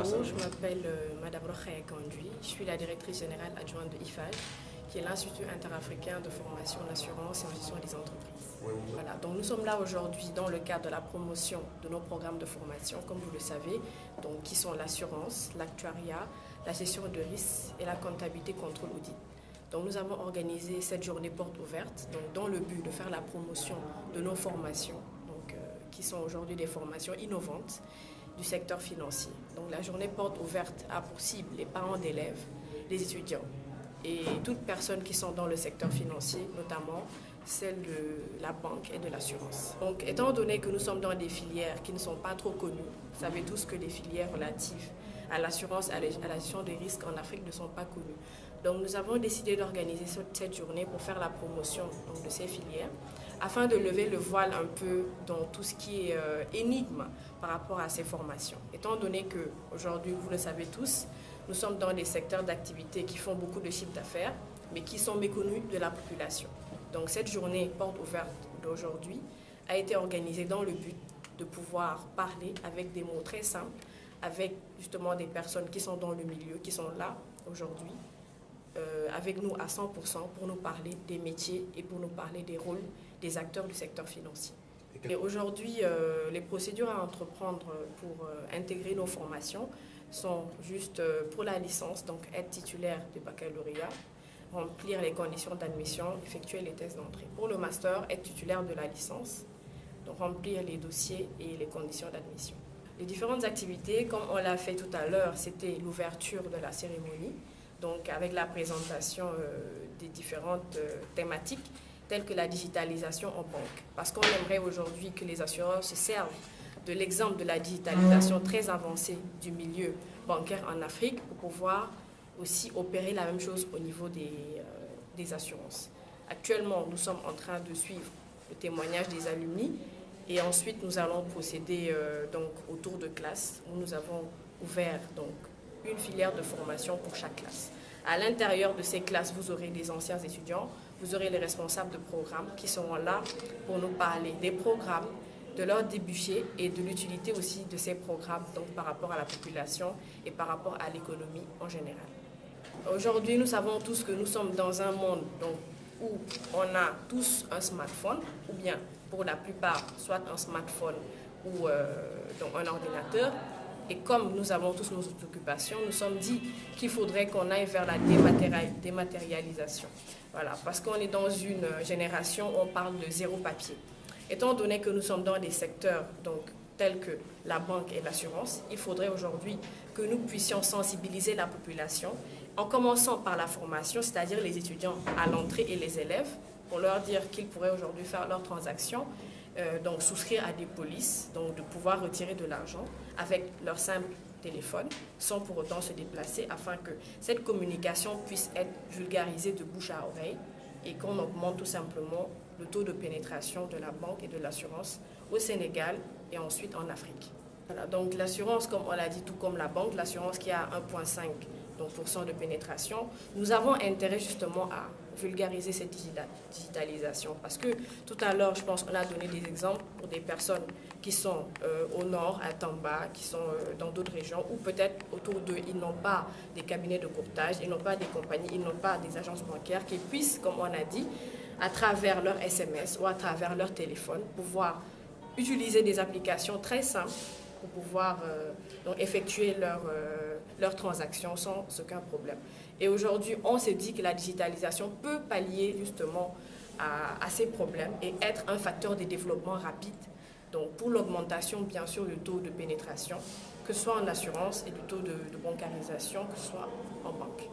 Bonjour, je m'appelle Madame Rokhaya Kandji, je suis la directrice générale adjointe de IFAG, qui est l'Institut interafricain de formation en assurance et en gestion des entreprises. Voilà, donc nous sommes là aujourd'hui dans le cadre de la promotion de nos programmes de formation, comme vous le savez, donc, qui sont l'assurance, l'actuariat, la gestion de risques et la comptabilité contrôle audit. Donc nous avons organisé cette journée porte ouverte donc, dans le but de faire la promotion de nos formations, donc, qui sont aujourd'hui des formations innovantes du secteur financier. Donc la journée porte ouverte a pour cible les parents d'élèves, les étudiants et toutes personnes qui sont dans le secteur financier, notamment celle de la banque et de l'assurance. Donc étant donné que nous sommes dans des filières qui ne sont pas trop connues, vous savez tous que les filières relatives à l'assurance, à la gestion des risques en Afrique ne sont pas connues. Donc nous avons décidé d'organiser cette journée pour faire la promotion donc, de ces filières, afin de lever le voile un peu dans tout ce qui est énigme par rapport à ces formations. Étant donné qu'aujourd'hui, vous le savez tous, nous sommes dans des secteurs d'activité qui font beaucoup de chiffres d'affaires, mais qui sont méconnus de la population. Donc cette journée porte ouverte d'aujourd'hui a été organisée dans le but de pouvoir parler avec des mots très simples, avec justement des personnes qui sont dans le milieu, qui sont là aujourd'hui, avec nous à 100% pour nous parler des métiers et pour nous parler des rôles des acteurs du secteur financier. Et aujourd'hui, les procédures à entreprendre pour intégrer nos formations sont juste pour la licence, donc être titulaire du baccalauréat, remplir les conditions d'admission, effectuer les tests d'entrée. Pour le master, être titulaire de la licence, donc remplir les dossiers et les conditions d'admission. Les différentes activités, comme on l'a fait tout à l'heure, c'était l'ouverture de la cérémonie, donc avec la présentation des différentes thématiques, telles que la digitalisation en banque. Parce qu'on aimerait aujourd'hui que les assureurs se servent de l'exemple de la digitalisation très avancée du milieu bancaire en Afrique pour pouvoir aussi opérer la même chose au niveau des assurances. Actuellement, nous sommes en train de suivre le témoignage des alumni et ensuite nous allons procéder donc, au tour de classe où nous avons ouvert donc, une filière de formation pour chaque classe. À l'intérieur de ces classes, vous aurez des anciens étudiants, vous aurez les responsables de programmes qui seront là pour nous parler des programmes, de leurs débouchés et de l'utilité aussi de ces programmes donc, par rapport à la population et par rapport à l'économie en général. Aujourd'hui, nous savons tous que nous sommes dans un monde donc, où on a tous un smartphone, ou bien pour la plupart, soit un smartphone ou donc un ordinateur. Et comme nous avons tous nos occupations, nous sommes dit qu'il faudrait qu'on aille vers la dématérialisation. Voilà, parce qu'on est dans une génération où on parle de zéro papier. Étant donné que nous sommes dans des secteurs donc, tels que la banque et l'assurance, il faudrait aujourd'hui que nous puissions sensibiliser la population en commençant par la formation, c'est-à-dire les étudiants à l'entrée et les élèves, pour leur dire qu'ils pourraient aujourd'hui faire leurs transactions, donc souscrire à des polices, donc de pouvoir retirer de l'argent avec leur simple téléphone, sans pour autant se déplacer, afin que cette communication puisse être vulgarisée de bouche à oreille et qu'on augmente tout simplement le taux de pénétration de la banque et de l'assurance au Sénégal et ensuite en Afrique. Voilà, donc l'assurance, comme on l'a dit, tout comme la banque, l'assurance qui a 1,5% de pénétration, nous avons intérêt justement à vulgariser cette digitalisation parce que tout à l'heure, je pense qu'on a donné des exemples pour des personnes qui sont au nord, à Tamba, qui sont dans d'autres régions ou peut-être autour d'eux, ils n'ont pas des cabinets de courtage, ils n'ont pas des compagnies, ils n'ont pas des agences bancaires qui puissent, comme on a dit, à travers leur SMS ou à travers leur téléphone, pouvoir utiliser des applications très simples pour pouvoir donc effectuer leurs transactions sans aucun problème. Et aujourd'hui, on se dit que la digitalisation peut pallier justement à ces problèmes et être un facteur de développement rapide. Donc pour l'augmentation, bien sûr, du taux de pénétration, que ce soit en assurance et du taux de bancarisation, que ce soit en banque.